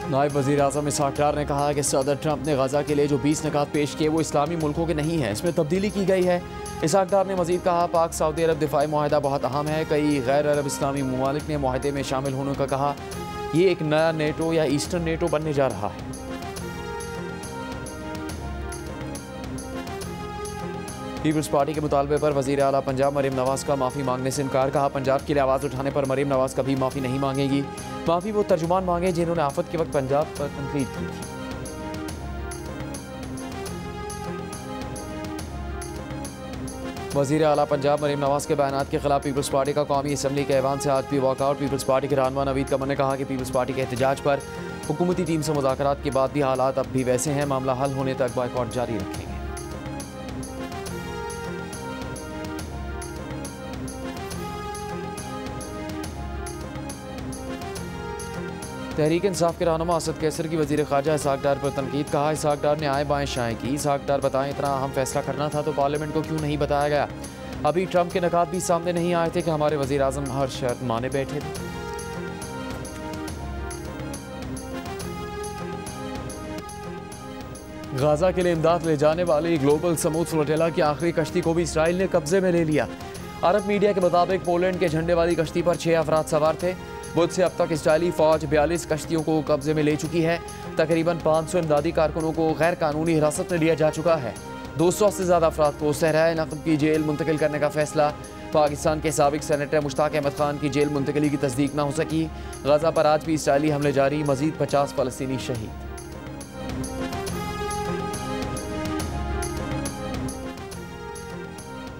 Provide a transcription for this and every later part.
नायब वज़ीर आज़म इसहाक़ डार ने कहा कि सदर ट्रंप ने गजा के लिए जो 20 निकात पेश किए वो इस्लामी मुल्कों के नहीं हैं, इसमें तब्दीली की गई है। इसहाक़ डार ने मज़ीद कहा, पाक सऊदी अरब दिफाई मुआहदा बहुत अहम है। कई गैर अरब इस्लामी ममालिक ने मुआहदे में शामिल होने का कहा। ये एक नया नेटो या ईस्टर्न नेटो बनने जा रहा है। पीपल्स पार्टी के मुतालबे पर वज़ीर आला पंजाब मरीम नवाज़ का माफ़ी मांगने से इनकार। कहा, पंजाब के लिए आवाज़ उठाने पर मरीम नवाज़ कभी माफ़ी नहीं मांगेगी। माफ़ी वो तर्जुमान मांगे जिन्होंने आफत के वक्त पंजाब पर तनकीद की थी। वज़ीर आला पंजाब मरीम नवाज़ के बयानात के खिलाफ पीपल्स पार्टी का कौमी असम्बली के ऐवान से आज भी वॉकआउट। पीपल्स पार्टी के रहनुमा नवीद कमर ने कहा कि पीपल्स पार्टी के एहतजाज पर हुकूमती टीम से मुज़ाकरात के बाद भी हालात अब भी वैसे हैं, मामला हल होने तक बॉयकॉट जारी रखेंगे। तहरीक इंसाफ के रहनुमा असद कैसर की वज़ीर ख़ारजा इसहाक़ डार पर तनकीद। कहा, इसहाक़ डार ने आए बाएँ शाएँ की। इसहाक़ डार बताएं, इतना अहम फैसला करना था तो पार्लियामेंट को क्यों नहीं बताया गया? अभी ट्रंप के नकात भी सामने नहीं आए थे कि हमारे वज़ीर आज़म हर शर्त माने बैठे थे। गाज़ा के लिए इमदाद ले जाने वाली ग्लोबल समूद फ्लोटेला की आखिरी कश्ती को भी इसराइल ने कब्जे में ले लिया। अरब मीडिया के मुताबिक पोलैंड के झंडे वाली कश्ती पर 6 अफराद सवार थे। बुध से अब तक इसराइली फ़ौज 42 कश्तियों को कब्जे में ले चुकी है। तकरीबन 500 इमदादी कारकुनों को गैर कानूनी हिरासत में लिया जा चुका है। 200 से ज़्यादा अफराद को सहराए नक़ब की जेल मुंतकिल करने का फैसला। पाकिस्तान के साबिक सेनेटर मुश्ताक अहमद खान की जेल मुंतकिली की तस्दीक न हो सकी। गजा पर आज भी इसराइली हमले जारी, मज़ीद 50 फ़लस्तीनी शहीद।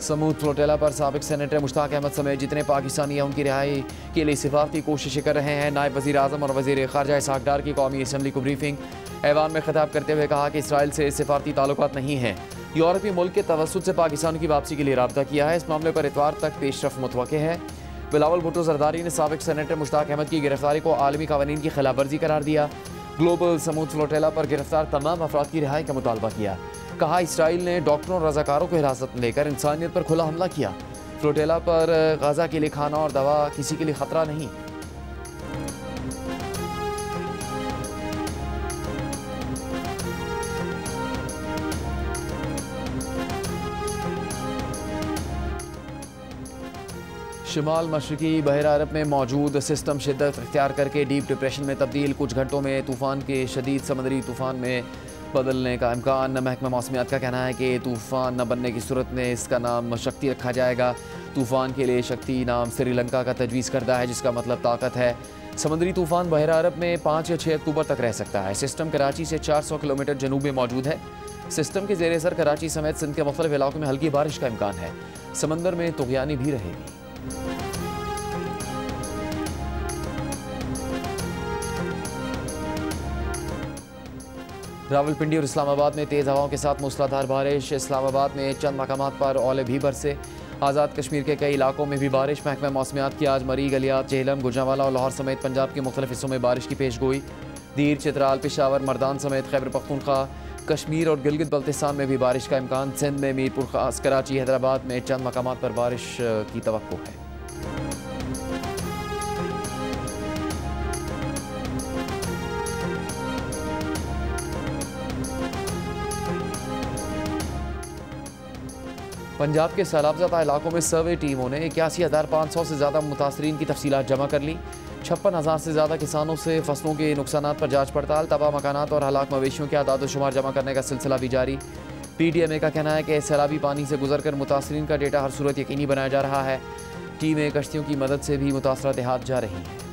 समूद फ्लोटेला पर साबिक सेनेटर मुश्ताक अहमद समेत जितने पाकिस्तानी हैं उनकी रिहाई के लिए सिफारती कोशिशें कर रहे हैं। नायब वज़ीर आज़म और वज़ीर ख़ारजा इसहाक़ डार की कौमी असम्बली को ब्रीफिंग। ऐवान में खिताब करते हुए कहा कि इसराइल से सिफारती ताल्लुकात नहीं हैं। यूरोपीय मुल्क के तवस्सुत से पाकिस्तान की वापसी के लिए राब्ता किया है। इस मामले पर इतवार तक पेशरफ मुतवक्के है। बिलावल भुट्टो ज़रदारी ने साबिक सेनेटर मुश्ताक अहमद की गिरफ्तारी को आलमी कानून की खिलाफ वर्जी करार दिया। ग्लोबल समूद फ्लोटेला पर गिरफ्तार तमाम अफराद की रिहाई का मुतालबा किया। कहा, इसराइल ने डॉक्टरों और रज़ाकारों को हिरासत में लेकर इंसानियत पर खुला हमला किया। फ्लोटेला पर गाज़ा के लिए खाना और दवा किसी के लिए ख़तरा नहीं। शिमाल मशरकी बहरा अरब में मौजूद सिस्टम शिद्दत इख्तियार करके डीप डिप्रेशन में तब्दील। कुछ घंटों में तूफ़ान के शदीद समंदरी तूफ़ान में बदलने का इम्कान। महकमा मौसमियात का कहना है कि तूफ़ान न बनने की सूरत में इसका नाम शक्ति रखा जाएगा। तूफ़ान के लिए शक्ति नाम श्रीलंका का तजवीज़ करदा है, जिसका मतलब ताकत है। समंदरी तूफ़ान बहरा अरब में 5 या 6 अक्टूबर तक रह सकता है। सिस्टम कराची से 400 किलोमीटर जनूब में मौजूद है। सिस्टम के ज़ेर असर कराची समेत सिंध के मुख्तलिफ इलाकों में हल्की बारिश का इम्कान है। समंदर में तुग़यानी भी रहेगी। रावलपिंडी और इस्लामाबाद में तेज़ हवाओं के साथ मूसलाधार बारिश। इस्लामाबाद में चंद मकामात पर ओले भी बरसे। आज़ाद कश्मीर के कई इलाकों में भी बारिश। महकमा मौसमियात की आज मरी, गलियात, जेहलम, गुजरांवाला और लाहौर समेत पंजाब के मुख्तलिफ हिस्सों में बारिश की पेशगोई। दीर, चित्राल, पेशावर, मर्दान समेत खैबर पख्तूनख्वा, कश्मीर और गिलगित बल्तिस्तान में भी बारिश का इम्कान। सिंध में मीरपुर खास, कराची, हैदराबाद में चंद मकामात पर बारिश की तवक्को है। पंजाब के सैलाबज़दा इलाकों में सर्वे टीमों ने 81,500 से ज़्यादा मुतासरीन की तफसीलात जमा कर ली। 56,000 से ज़्यादा किसानों से फसलों के नुकसानात पर जाँच पड़ताल। तबाह मकानात और हलाक मवेशियों के आदाद व शुमार जमा करने का सिलसिला भी जारी। PTMA का कहना है कि सैलाबी पानी से गुजर कर मुतासरीन का डेटा हर सूरत यकीनी बनाया जा रहा है। टीमें कश्तियों की मदद से भी मुतासरा देहात जा रही हैं।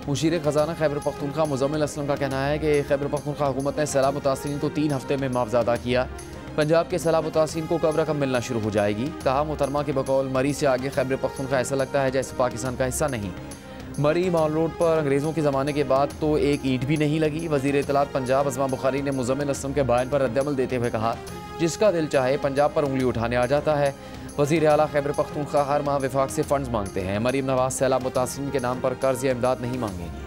मुशीर ख़जाना खैबर पख्तूनख्वा मुज़म्मिल असलम का कहना है कि खैबर पख्तूनख्वा हुकूमत ने सैलाब मुतासरीन को 3 हफ्ते में मुआवजा अदा किया। पंजाब के सैलाब मुतासरीन को कब रकम मिलना शुरू हो जाएगी? कहा, मोहतरमा के बकौल मरी से आगे खैबर पख्तूनख्वा ऐसा लगता है जैसे पाकिस्तान का हिस्सा नहीं। मरी माल रोड पर अंग्रेज़ों के ज़माने के बाद तो एक ईंट भी नहीं लगी। वज़ीर इत्तलात पंजाब अज़मा बुखारी ने मुज़म्मिल असलम के बयान पर रद्दअमल देते हुए कहा, जिसका दिल चाहे पंजाब पर उंगली उठाने आ जाता है। वज़ीर आला खैबर पख्तूनख्वा हर माह विफाक से फ़ंड्स मांगते हैं। मरीम नवाज़ सैलाब मुतासरीन के नाम पर कर्ज या इमदाद नहीं मांगेंगी।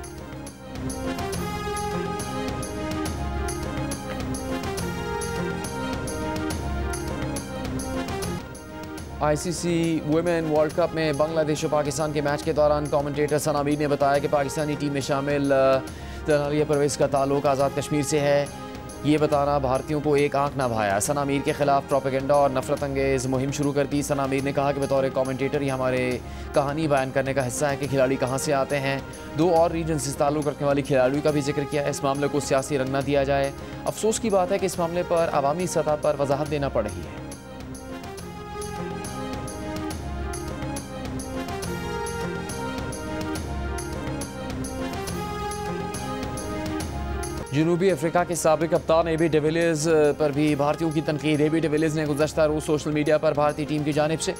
ICC वुमेन वर्ल्ड कप में बांग्लादेश और पाकिस्तान के मैच के दौरान कमेंटेटर सना मीर ने बताया कि पाकिस्तानी टीम में शामिल तनालिया परवेज़ का ताल्लुक आज़ाद कश्मीर से है। ये बताना भारतीयों को एक आंख ना भाया। सना मीर के खिलाफ प्रोपेगेंडा और नफरत अंगेज़ मुहिम शुरू कर दी। सना मीर ने कहा कि बतौर कमेंटेटर ये हमारे कहानी बयान करने का हिस्सा है कि खिलाड़ी कहाँ से आते हैं। दो और रीजन से ताल्लुक़ रखने वाली खिलाड़ियों का भी जिक्र किया। इस मामले को सियासी रंग न दिया जाए। अफसोस की बात है कि इस मामले पर अवामी सतह पर वजाहत देना पड़ रही है। जनूबी अफ्रीका के साबिक कप्तान एबी डिविलियर्स पर भी भारतीयों की तनकीद। एबी डिविलियर्स ने गुज़श्ता रोज़ सोशल मीडिया पर भारतीय टीम की जानिब से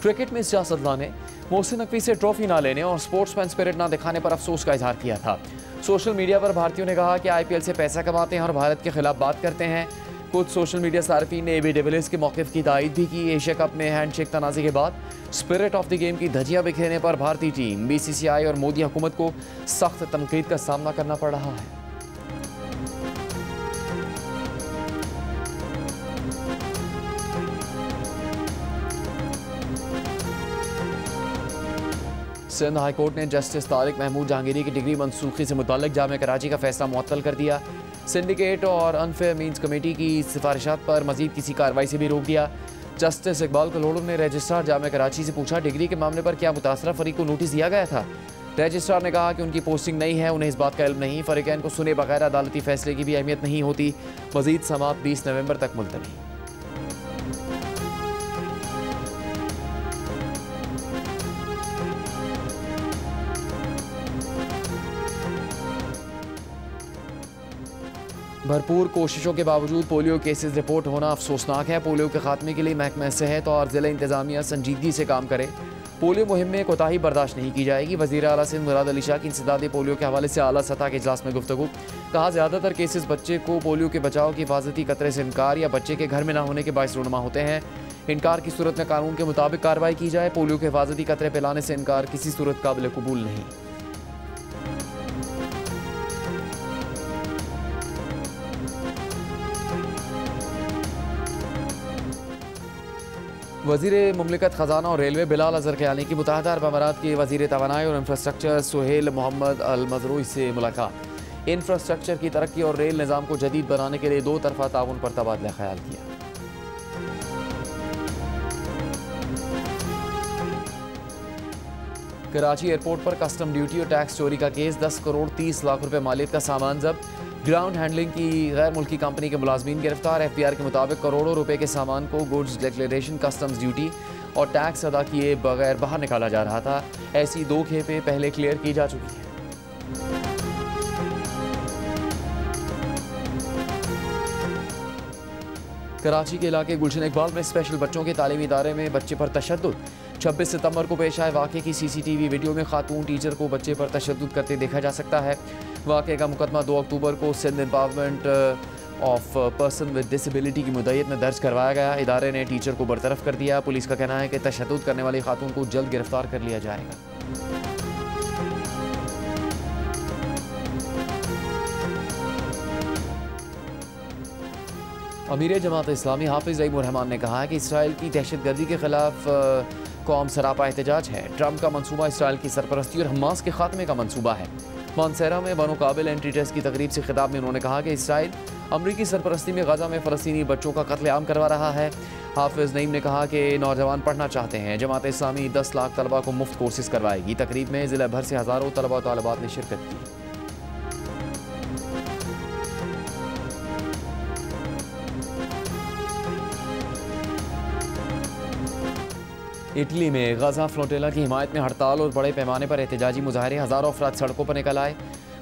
क्रिकेट में सियासत लाने, मोहसिन नकवी से ट्रॉफी ना लेने और स्पोर्ट्समैन स्पिरिट ना दिखाने पर अफसोस का इजहार किया था। सोशल मीडिया पर भारतीयों ने कहा कि IPL से पैसा कमाते हैं और भारत के खिलाफ बात करते हैं। कुछ सोशल मीडिया सार्फिन ने एबी डिविलियर्स के मौक़िफ़ की तायद भी की। एशिया कप में हैंडशेक तनाज़े के बाद स्पिरिट ऑफ द गेम की धज्जियां बिखेरने पर भारतीय टीम, BCCI और मोदी हुकूमत को सख्त तनकीद का सामना करना पड़ रहा है। सिंध हाई कोर्ट ने जस्टिस तारिक महमूद जहांगीरी की डिग्री मनसूखी से मुताल्लिक जामिया कराची का फैसला मुअत्तल कर दिया। सिंडिकेट और अनफेयर मीन्स कमेटी की सिफारिशात पर मजीद किसी कार्रवाई से भी रोक दिया। जस्टिस इकबाल कलोड़ो ने रजिस्ट्रार जामिया कराची से पूछा, डिग्री के मामले पर क्या मुतासरा फरीक को नोटिस दिया गया था? रजिस्ट्रार ने कहा कि उनकी पोस्टिंग नहीं है, उन्हें इस बात का इल्म नहीं। फरीकैन को सुने बगैर अदालती फैसले की भी अहमियत नहीं होती। मजीद समाअत 20 नवंबर तक मुलतवी। भरपूर कोशिशों के बावजूद पोलियो केसेस रिपोर्ट होना अफसोसनाक है। पोलियो के खात्मे के लिए महकमा सेहत और ज़िला इंतज़ामिया संजीदगी से काम करे। पोलियो मुहिम में कोताही बर्दाश्त नहीं की जाएगी। वज़ीर आला सिंध मुराद अली शाह की इंसदाद पोलियो के हवाले से आला सतह के इजलास में गुफ्तगू। कहा, ज़्यादातर केसेस बच्चे को पोलियो के बचाव की हिफाजती कतरे से इनकार या बच्चे के घर में ना होने के बायस रुनमा होते हैं। इनकार की सूरत में कानून के मुताबिक कार्रवाई की जाए। पोलियो के हिफाजती कतरे पिलाने से इनकार किसी सूरत काबिल कबूल नहीं। वज़ीर मुमलिकत ख़जाना और रेलवे बिलाल अज़हर क़यानी की मुत्तहिदा अरब अमारात के वज़ीर तवानाई और इंफ्रास्ट्रक्चर सुहेल मोहम्मद अल मज़रूई से मुलाकात। इंफ्रास्ट्रक्चर की तरक्की और रेल निज़ाम को जदीद बनाने के लिए दो तरफ़ा ताउन पर तबादला ख्याल किया। कराची एयरपोर्ट पर कस्टम ड्यूटी और टैक्स चोरी का केस। 10 करोड़ 30 लाख रुपए मालियत का सामान जब्त। ग्राउंड हैंडलिंग की गैर मुल्की कंपनी के मुलाजमीन गिरफ्तार। FBR के मुताबिक करोड़ों रुपए के सामान को गुड्स डिक्लेरेशन, कस्टम्स ड्यूटी और टैक्स अदा किए बगैर बाहर निकाला जा रहा था। ऐसी 2 खेपें पहले क्लियर की जा चुकी हैं। कराची के इलाके गुलशन इकबाल में स्पेशल बच्चों के तालीमी इदारे में बच्चे पर तशद्दुद। 26 सितंबर को पेश आए वाक़े की CCTV वीडियो में खातून टीचर को बच्चे पर तशद्दुद करते देखा जा सकता है। वाक़े का मुकदमा 2 अक्टूबर को Sindh empowerment of person with disability की मुद्दत में दर्ज करवाया गया। इदारे ने टीचर को बरतरफ कर दिया। पुलिस का कहना है कि तशद्दुद करने वाली खातून को जल्द गिरफ्तार कर लिया जाएगा। अमीर जमात इस्लामी हाफिज़ ज़ईमुर रहमान ने कहा है कि इसराइल की दहशतगर्दी के खिलाफ कौम सरापा एहतजाज है। ट्रंप का मंसूबा इसराइल की सरपरस्ती और हमास के खात्मे का मंसूबा है। मानसेरा में बनो काबिल एंट्री टेस्ट की तकरीब से खिताब में उन्होंने कहा कि इसराइल अमरीकी सरपरस्ती में गजा में फ़लस्तीनी बच्चों का कत्लेआम करवा रहा है। हाफिज़ नईम ने कहा कि नौजवान पढ़ना चाहते हैं। जमात इस्लामी 10 लाख तलबा को मुफ्त कोर्सेज करवाएगी। तकरीब में ज़िला भर से हज़ारों तलबा तालिबात ने शिरकत की। इटली में गजा फ्लोटेला की हिमायत में हड़ताल और बड़े पैमाने पर एहतजाजी मुजाहरे। हज़ारों अफराद सड़कों पर निकल आए।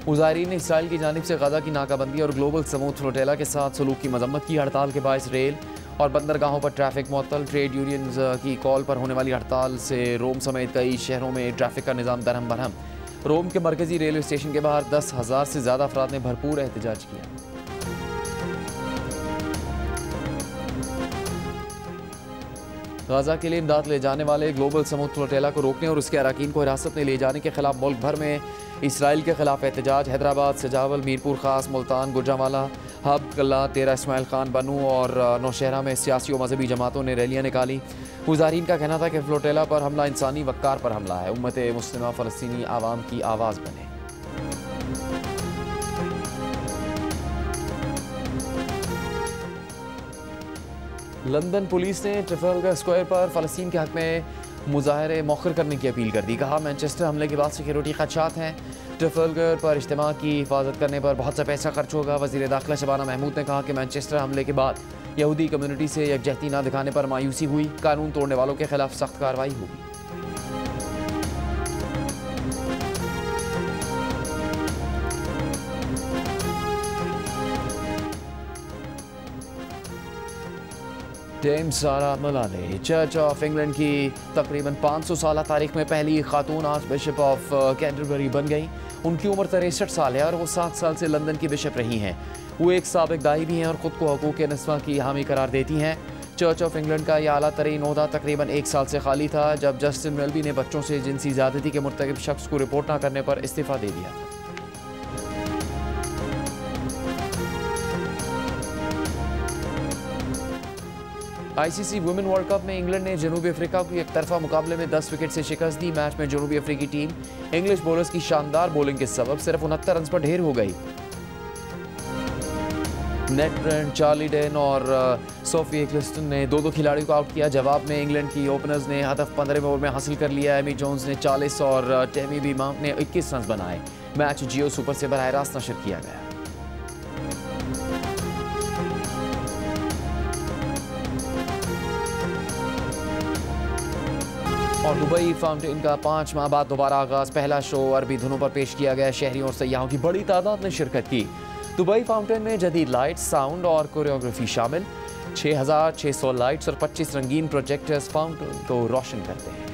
मुजाहरीन ने इसराइल की जानिब से गजा की नाकाबंदी और ग्लोबल समूथ फ्लोटेला के साथ सलूक की मजम्मत की। हड़ताल के बायस रेल और बंदरगाहों पर ट्रैफिक मुअत्तल। ट्रेड यूनियंस की कॉल पर होने वाली हड़ताल से रोम समेत कई शहरों में ट्रैफिक का निज़ाम दरहम बरहम। रोम के मरकजी रेलवे स्टेशन के बाहर 10,000 से ज़्यादा अफराद ने भरपूर एहतजाज किया। गाजा के लिए इमदाद ले जाने वाले ग्लोबल समूथ फ्लोटेला को रोकने और उसके अराकीन को हिरासत में ले जाने के खिलाफ मुल्क भर में इसराइल के खिलाफ एहतजाज। हैदराबाद, सजावल, मीरपुर खास, मुल्तान, गुजरांवाला, हब कल्ला 13 इस्माइल खान बनू और नौशहरा में सियासी और मजहबी जमातों ने रैलियाँ निकाली। मुजाहिरीन का कहना था कि फ्लोटेला पर हमला इंसानी वक़ार पर हमला है। उम्मत मुस्लिमा फ़लस्तीनी आवाम की आवाज़ बने। लंदन पुलिस ने ट्रफलगर स्क्वायर पर फ़लस्तीन के हक़ में मुजाहरे मौखर करने की अपील कर दी। कहा मैनचेस्टर हमले के बाद सिक्योरिटी खदशात हैं। ट्रफलगर पर इज्तिमा की हिफाजत करने पर बहुत सा पैसा खर्च होगा। वज़ीर दाखिला शबाना महमूद ने कहा कि मैनचेस्टर हमले के बाद यहूदी कम्युनिटी से यकजहती न दिखाने पर मायूसी हुई। कानून तोड़ने वालों के खिलाफ सख्त कार्रवाई होगी। डेम सारा मलाने चर्च ऑफ इंग्लैंड की तकरीबन 500 साल तारीख में पहली खातून आर्च बिशप ऑफ कैंटरबरी बन गई। उनकी उम्र 63 साल है और वो 7 साल से लंदन की बिशप रही हैं। वो एक साबिक दाई भी हैं और ख़ुद को हकूक़ नस्वा की हामी करार देती हैं। चर्च ऑफ इंग्लैंड का यह आला तरीन ओहदा तकरीबन 1 साल से खाली था जब जस्टिन वेल्बी ने बच्चों से जिनसी ज़्यादती के मुर्तकिब शख्स को रिपोर्ट न करने पर इस्तीफ़ा दे दिया था। ICC वुमेन वर्ल्ड कप में इंग्लैंड ने जनूबी अफ्रीका को एक तरफा मुकाबले में 10 विकेट से शिकस्त दी। मैच में जनूबी अफ्रीकी टीम इंग्लिश बॉलर्स की शानदार बॉलिंग के सबब सिर्फ 69 रन पर ढेर हो गई। नेट ब्रेंट, चार्ली डेन और सोफी एक्लिस्टन ने 2-2 खिलाड़ियों को आउट किया। जवाब में इंग्लैंड की ओपनर्स ने हदफ 15 ओवर में हासिल कर लिया। एमी जोन्स ने 40 और टेमी बी माउंट ने 21 रन बनाए। मैच जियो सुपर से बराह रास्त नशर किया गया। और दुबई फाउंटेन का 5 माह बाद दोबारा आगाज। पहला शो अरबी धुनों पर पेश किया गया। शहरियों और सयाहों की बड़ी तादाद ने शिरकत की। दुबई फाउंटेन में जदीद लाइट्स, साउंड और कोरियोग्राफी शामिल। 6600 लाइट्स और 25 रंगीन प्रोजेक्टर्स फाउंटेन को रोशन करते हैं।